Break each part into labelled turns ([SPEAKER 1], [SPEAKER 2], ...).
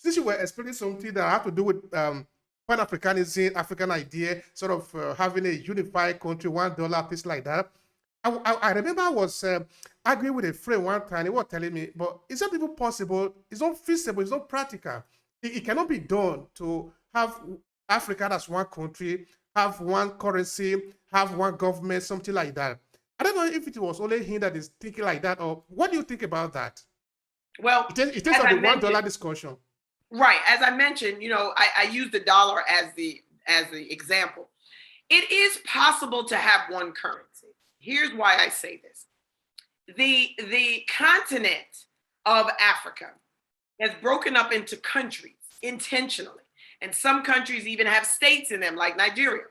[SPEAKER 1] since you were explaining something that had to do with Pan-Africanism, African idea, sort of having a unified country, $1, things like that. I remember I was arguing with a friend one time. He was telling me, but it's not even possible. It's not feasible. It's not practical. It cannot be done to have Africa as one country, have one currency, have one government, something like that. I don't know if it was only him that is thinking like that, or what do you think about that?
[SPEAKER 2] Well,
[SPEAKER 1] It is on the $1 discussion.
[SPEAKER 2] Right. As I mentioned, I use the dollar as the example. It is possible to have one currency. Here's why I say this. The continent of Africa has broken up into countries intentionally. And some countries even have states in them, like Nigeria.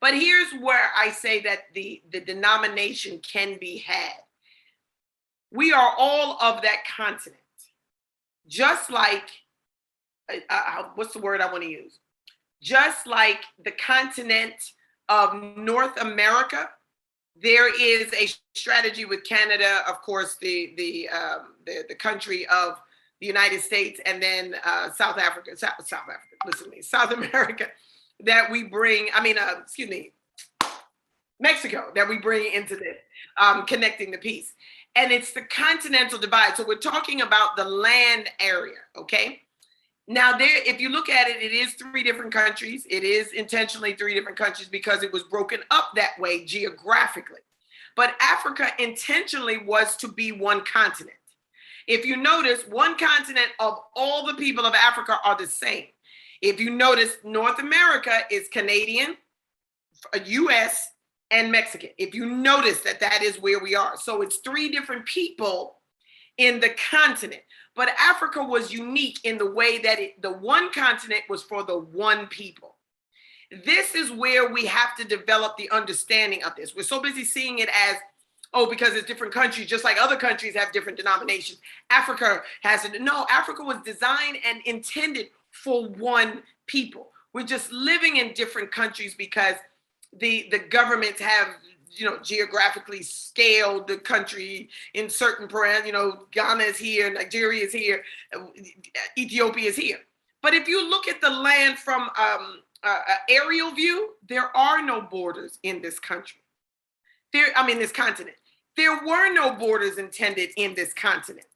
[SPEAKER 2] But here's where I say that the denomination can be had. We are all of that continent. Just like, what's the word I want to use? Just like the continent of North America, there is a strategy with Canada, of course, the country of the United States, and then South Africa, listen to me, South America, that we bring, Mexico, that we bring into this, connecting the piece. And it's the continental divide. So we're talking about the land area, okay? Now, if you look at it, it is 3 different countries. It is intentionally 3 different countries because it was broken up that way geographically. But Africa intentionally was to be one continent. If you notice, one continent of all the people of Africa are the same. If you notice, North America is Canadian, US, and Mexican. If you notice that is where we are. So it's 3 different people in the continent. But Africa was unique in the way that the one continent was for the one people. This is where we have to develop the understanding of this. We're so busy seeing it as, because it's different countries, just like other countries have different denominations. Africa has it. No, Africa was designed and intended for one people. We're just living in different countries because the governments have, geographically scaled the country in certain parameters. Ghana is here, Nigeria is here, Ethiopia is here. But if you look at the land from an aerial view, there are no borders in this country. This continent. There were no borders intended in this continent.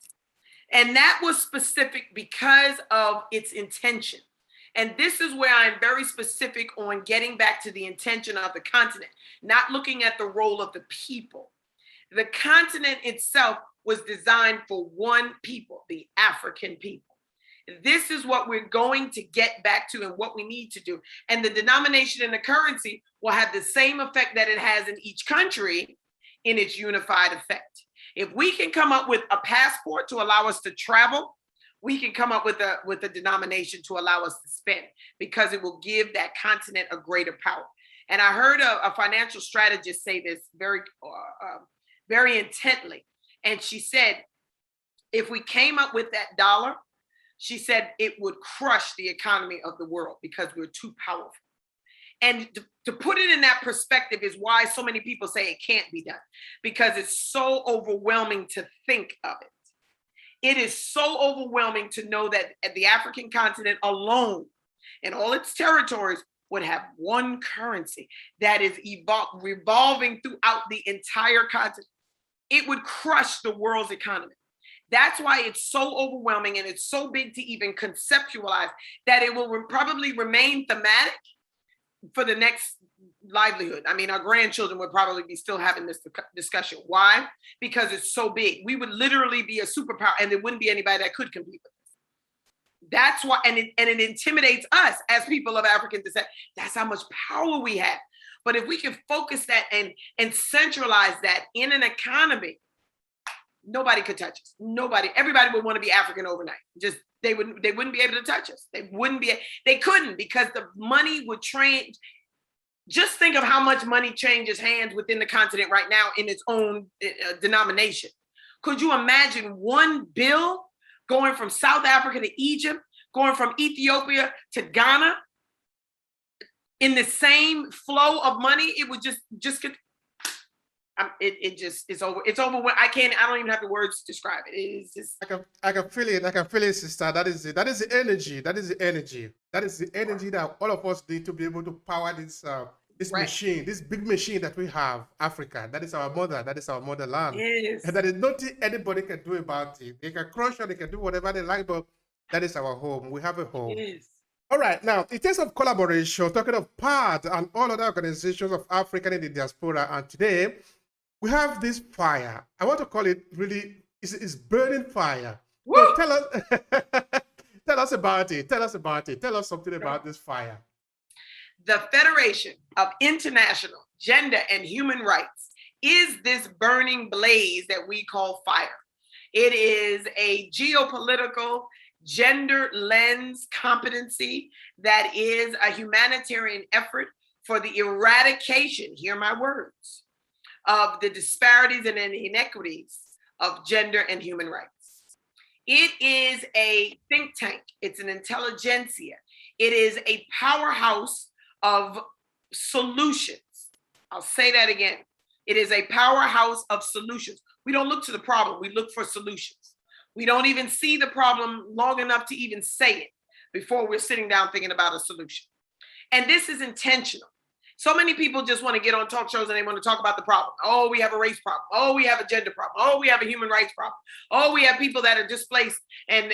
[SPEAKER 2] And that was specific because of its intention. And this is where I'm very specific on getting back to the intention of the continent, not looking at the role of the people. The continent itself was designed for one people, the African people. This is what we're going to get back to and what we need to do. And the denomination and the currency will have the same effect that it has in each country in its unified effect. If we can come up with a passport to allow us to travel, we can come up with a denomination to allow us to spend, because it will give that continent a greater power. And I heard a financial strategist say this very intently. And she said, if we came up with that dollar, she said it would crush the economy of the world because we're too powerful. And to put it in that perspective is why so many people say it can't be done, because it's so overwhelming to think of it. It is so overwhelming to know that the African continent alone and all its territories would have one currency that is revolving throughout the entire continent. It would crush the world's economy. That's why it's so overwhelming and it's so big to even conceptualize that it will probably remain thematic for the next livelihood. Our grandchildren would probably be still having this discussion. Why? Because it's so big. We would literally be a superpower and there wouldn't be anybody that could compete with us. That's why, and it intimidates us as people of African descent. That's how much power we have. But if we can focus that and centralize that in an economy, nobody could touch us. Nobody. Everybody would want to be African overnight. Just they wouldn't be able to touch us. They couldn't, because the money would change. Just think of how much money changes hands within the continent right now in its own denomination. Could you imagine one bill going from South Africa to Egypt, going from Ethiopia to Ghana in the same flow of money? It would just get, It's over. It's over. I don't even have the words to describe it. It is just.
[SPEAKER 1] I can feel it. I can feel it, sister. That is it. That is the energy. That is the energy. That is the energy that all of us need to be able to power this
[SPEAKER 2] Right.
[SPEAKER 1] machine, this big machine that we have, Africa. That is our mother. That is our motherland.
[SPEAKER 2] Yes.
[SPEAKER 1] And that is nothing anybody can do about it. They can crush her, they can do whatever they like, but that is our home. We have a home.
[SPEAKER 2] Yes.
[SPEAKER 1] All right, now, in terms of collaboration, talking of PAD and all other organizations of African in the diaspora, and today we have this fire. I want to call it really, it's burning fire.
[SPEAKER 2] Woo!
[SPEAKER 1] So tell us, tell us about it. Tell us about it. Tell us something about this fire.
[SPEAKER 2] The Federation of International Gender and Human Rights is this burning blaze that we call fire. It is a geopolitical, gender lens competency that is a humanitarian effort for the eradication, hear my words, of the disparities and inequities of gender and human rights. It is a think tank. It's an intelligentsia. It is a powerhouse of solutions. I'll say that again. It is a powerhouse of solutions. We don't look to the problem. We look for solutions. We don't even see the problem long enough to even say it before we're sitting down thinking about a solution. And this is intentional. So many people just want to get on talk shows and they want to talk about the problem. Oh, we have a race problem. Oh, we have a gender problem. Oh, we have a human rights problem. Oh, we have people that are displaced. And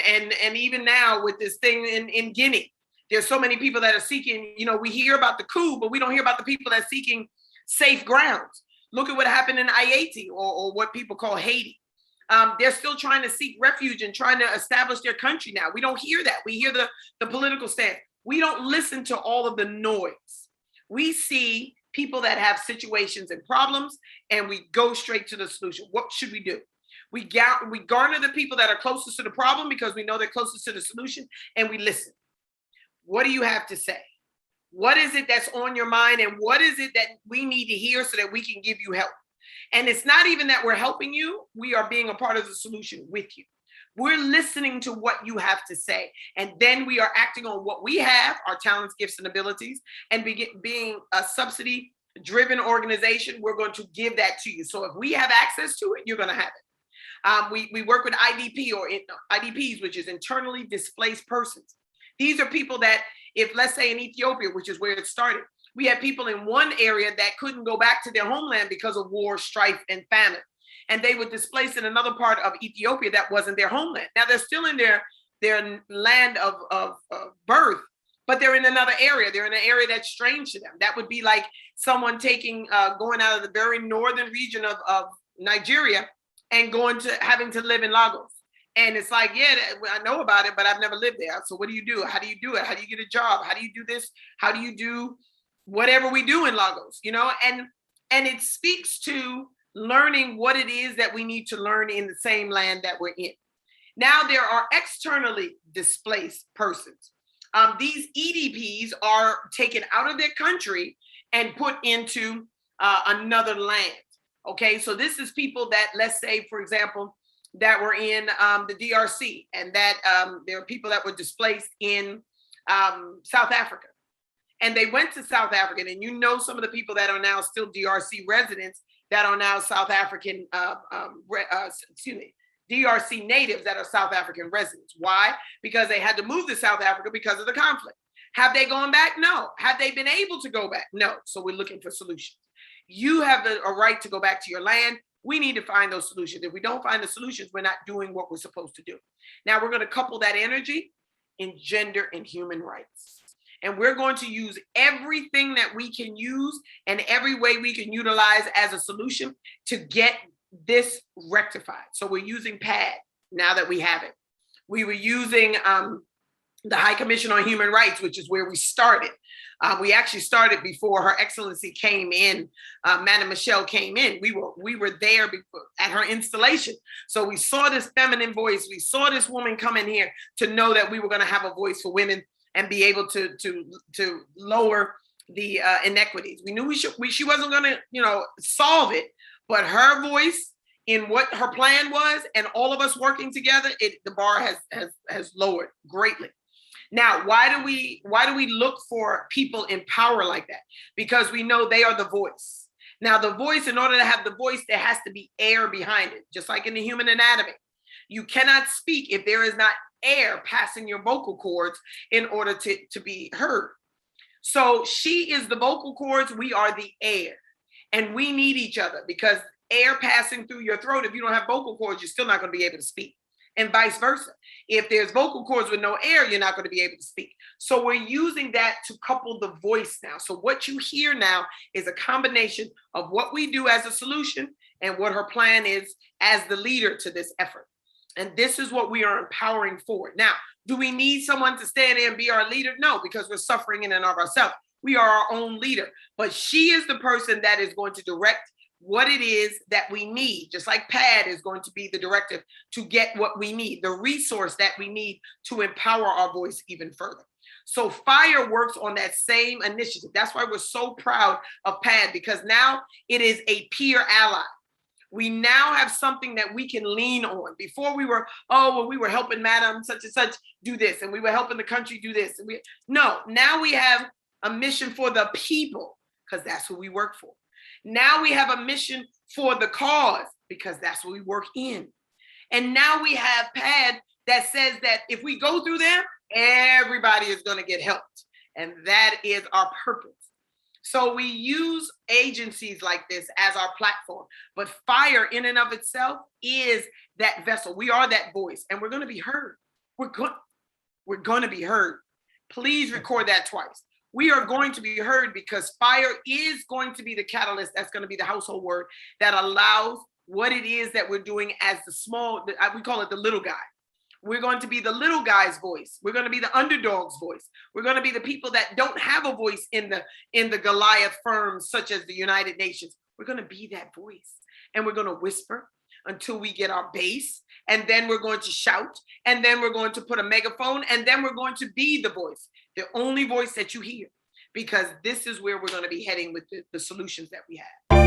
[SPEAKER 2] even now with this thing in Guinea, there's so many people that are seeking, we hear about the coup, but we don't hear about the people that are seeking safe grounds. Look at what happened in Haiti or what people call Haiti. They're still trying to seek refuge and trying to establish their country now. We don't hear that. We hear the political stance. We don't listen to all of the noise. We see people that have situations and problems, and we go straight to the solution. What should we do? We garner the people that are closest to the problem because we know they're closest to the solution, and we listen. What do you have to say? What is it that's on your mind, and what is it that we need to hear so that we can give you help? And it's not even that we're helping you. We are being a part of the solution with you. We're listening to what you have to say. And then we are acting on what we have, our talents, gifts, and abilities, and being a subsidy-driven organization, we're going to give that to you. So if we have access to it, you're going to have it. We work with IDPs, which is internally displaced persons. These are people that, if let's say in Ethiopia, which is where it started, we had people in one area that couldn't go back to their homeland because of war, strife, and famine. And they were displaced in another part of Ethiopia that wasn't their homeland. Now they're still in their land of birth, but they're in another area. They're in an area that's strange to them. That would be like someone going out of the very northern region of Nigeria and having to live in Lagos. And it's like, yeah, I know about it, but I've never lived there. So what do you do? How do you do it? How do you get a job? How do you do this? How do you do whatever we do in Lagos? And it speaks to learning what it is that we need to learn in the same land that we're in. Now there are externally displaced persons. These EDPs are taken out of their country and put into another land. Okay, so this is people that, let's say, for example, that were in the DRC, and that there are people that were displaced in South Africa. And they went to South Africa, and some of the people that are now still DRC residents that are now South African, DRC natives that are South African residents. Why? Because they had to move to South Africa because of the conflict. Have they gone back? No. Have they been able to go back? No. So we're looking for solutions. You have a right to go back to your land. We need to find those solutions. If we don't find the solutions, we're not doing what we're supposed to do. Now we're going to couple that energy in gender and human rights. And we're going to use everything that we can use and every way we can utilize as a solution to get this rectified. So we're using PAD now that we have it. We were using the High Commission on Human Rights, which is where we started. We actually started before Her Excellency came in. Madam Michelle came in. We were there before, at her installation. So we saw this feminine voice. We saw this woman come in here to know that we were going to have a voice for women and be able to lower the inequities. We knew she wasn't going to solve it, but her voice in what her plan was, and all of us working together, the bar has lowered greatly. Now, why do we look for people in power like that? Because we know they are the voice. Now, the voice, in order to have the voice, there has to be air behind it, just like in the human anatomy. You cannot speak if there is not air passing your vocal cords in order to be heard. So she is the vocal cords, we are the air. And we need each other, because air passing through your throat, if you don't have vocal cords, you're still not going to be able to speak. And vice versa. If there's vocal cords with no air, you're not going to be able to speak. So we're using that to couple the voice now. So what you hear now is a combination of what we do as a solution and what her plan is as the leader to this effort. And this is what we are empowering for. Now, do we need someone to stand there and be our leader? No, because we're suffering in and of ourselves. We are our own leader. But she is the person that is going to direct what it is that we need, just like Pad is going to be the directive to get what we need, the resource that we need to empower our voice even further. So FIRE works on that same initiative. That's why we're so proud of Pad, because now it is a peer ally. We now have something that we can lean on. Before we were, we were helping Madam such and such do this, and we were helping the country do this. And now we have a mission for the people, because that's who we work for. Now we have a mission for the cause, because that's what we work in. And now we have PAD that says that if we go through them, everybody is going to get helped. And that is our purpose. So we use agencies like this as our platform. But FIRE in and of itself is that vessel. We are that voice, and we're going to be heard. We're going to be heard. Please record that twice. We are going to be heard, because FIRE is going to be the catalyst. That's going to be the household word that allows what it is that we're doing as the small, we call it the little guy. We're going to be the little guy's voice. We're going to be the underdog's voice. We're going to be the people that don't have a voice in the Goliath firms, such as the United Nations. We're going to be that voice, and we're going to whisper until we get our base, and then we're going to shout, and then we're going to put a megaphone, and then we're going to be the voice, the only voice that you hear, because this is where we're going to be heading with the solutions that we have.